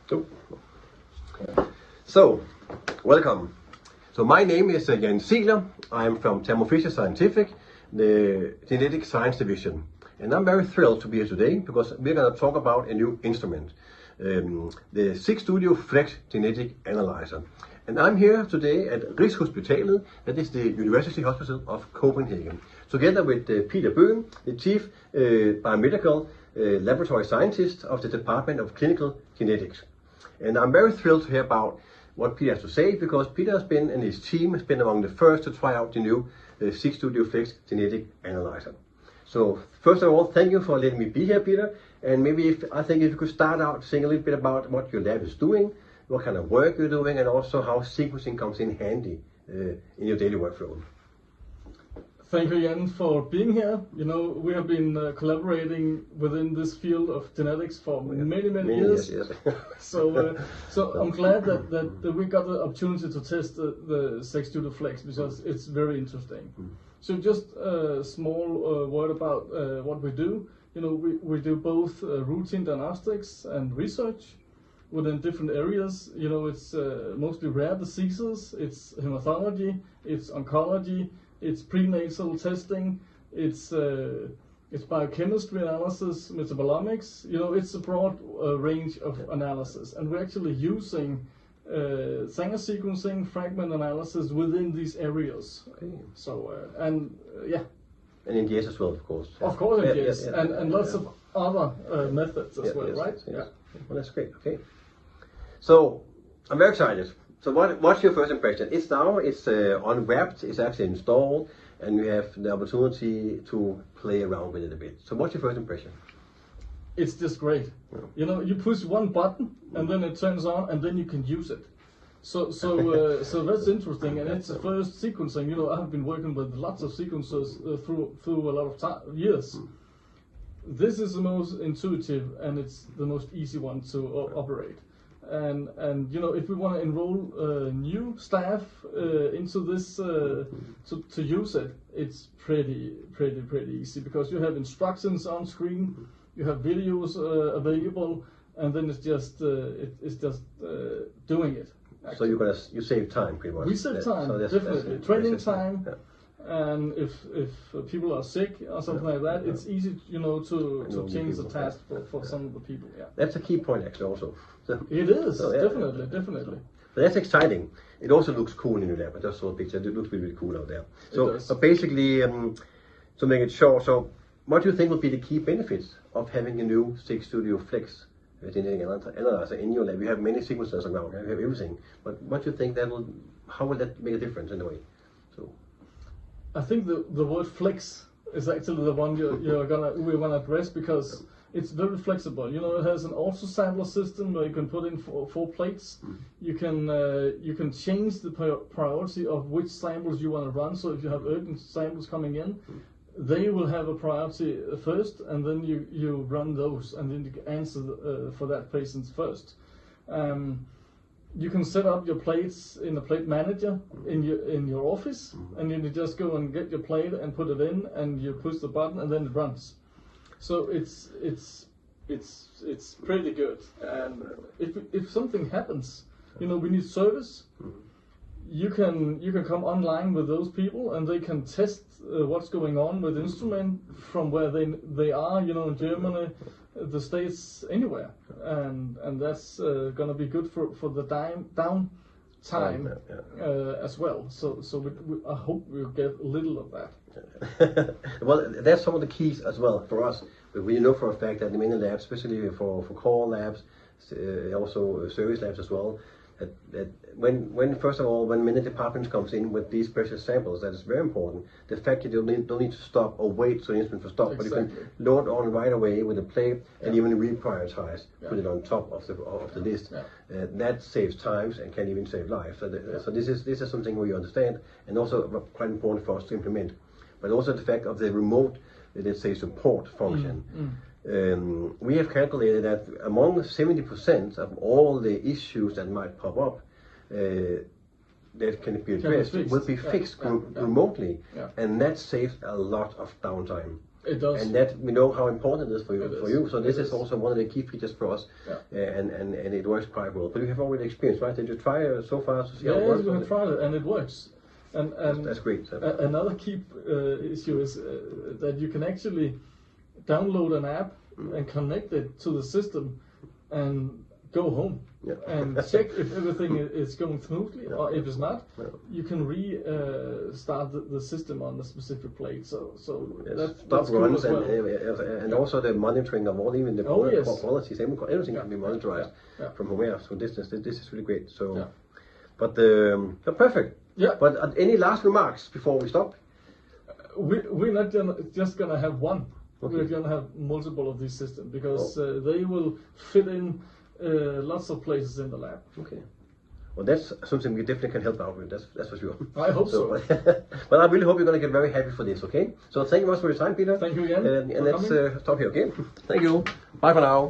Oh. So, welcome. So my name is Genetik. I'm from Thermo Fisher Scientific, the Genetic Science Division. And I'm very thrilled to be here today because we're going to talk about a new instrument, the 6 Studio Flex Genetic Analyzer. And I'm here today at Rigshospitalet, that is the University Hospital of Copenhagen, together with Peter Böhm, the Chief Biomedical Laboratory Scientist of the Department of Clinical Genetics. And I'm very thrilled to hear about what Peter has to say, because Peter has been, and his team has been among the first to try out the new 6 Studio Flex Genetic Analyzer. So first of all, thank you for letting me be here, Peter. And maybe I think if you could start out saying a little bit about what your lab is doing, what kind of work you're doing, and also how sequencing comes in handy in your daily workflow. Thank you again for being here. You know, we have been collaborating within this field of genetics for many years. Yes. So I'm glad that we got the opportunity to test the 6 Studio Flex, because it's very interesting. So just a small word about what we do. You know, we do both routine diagnostics and research within different areas. You know, it's mostly rare diseases, it's hematology, it's oncology, it's prenatal testing, it's biochemistry analysis, metabolomics. You know, it's a broad range of analysis, and we're actually using Sanger sequencing, fragment analysis within these areas. Okay. So and in NGS as well, of course. Of course, NGS, and lots of other methods as well, right? Yes. Yeah. Well, that's great. Okay. So I'm very excited. So what's your first impression? It's unwrapped, it's actually installed, and you have the opportunity to play around with it a bit. So what's your first impression? It's just great. Yeah. You know, you push one button and then it turns on, and then you can use it. So that's interesting, and it's the first sequencing. You know, I have been working with lots of sequencers through a lot of years. This is the most intuitive, and it's the most easy one to operate. And you know, if we want to enroll new staff into this to use it, it's pretty easy, because you have instructions on screen, you have videos available, and then it's just doing it. Actually. So you save time pretty much. We save time, so definitely. Training time. Yeah. And if people are sick or something like that, it's easy, you know, to change the task for some of the people. Yeah. That's a key point, actually, also. So, it is, definitely. But that's exciting. It also looks cool in your lab. I just saw a picture. It looks really cool out there. So basically, to make it short, so what do you think will be the key benefits of having a new 6 Studio Flex genetic analyzer in your lab? You have many sequencers around, you have everything. But what do you think how will that make a difference in a way? So. I think the word flex is actually the one we're gonna address, because it's very flexible. You know, it has an auto sampler system where you can put in four plates. You can change the priority of which samples you want to run. So if you have urgent samples coming in, they will have a priority first, and then you run those, and then you can answer for that patient first. You can set up your plates in a plate manager in your office, and then you just go and get your plate and put it in, and you push the button, and then it runs. So it's pretty good. And if something happens, you know, we need service. You can come online with those people, and they can test what's going on with the instrument from where they are. You know, in Germany, the States, anywhere, and that's gonna be good for the downtime as well. So I hope we'll get a little of that. Well, that's some of the keys as well for us. But we know for a fact that in many labs, especially for core labs, also service labs as well, that when first of all, when many departments comes in with these precious samples, that is very important. The fact that you don't need to stop or wait for the instrument to stop, exactly. But you can load on right away with a plate and even reprioritize, put it on top of the list. Yeah. That saves times and can even save lives. So this is something we understand, and also quite important for us to implement. But also the fact of the remote, let's say, support function. We have calculated that among 70% of all the issues that might pop up that can be addressed will be fixed remotely, and that saves a lot of downtime. It does. And that we know how important it is for you. So this is also one of the key features for us, and it works quite well. But you have already experienced, right? Did you try so far to see how it works? Yes, we have tried it, and it works. And that's great. Another key issue is that you can actually download an app and connect it to the system and go home and check if everything is going smoothly, or if it's not, you can restart the system on a specific plate. So that's runs cool and also the monitoring of all, even the qualities, everything can be monitored from aware, from distance. This is really great. So, but perfect. Yeah. But any last remarks before we stop? We're not just gonna have one. Okay. We're gonna have multiple of these systems because they will fit in lots of places in the lab. Okay. Well, that's something we definitely can help out with. That's for sure. I hope so. But I really hope you're gonna get very happy for this. Okay. So thank you much for your time, Peter. Thank you again. And let's stop here. Okay. Thank you. Bye for now.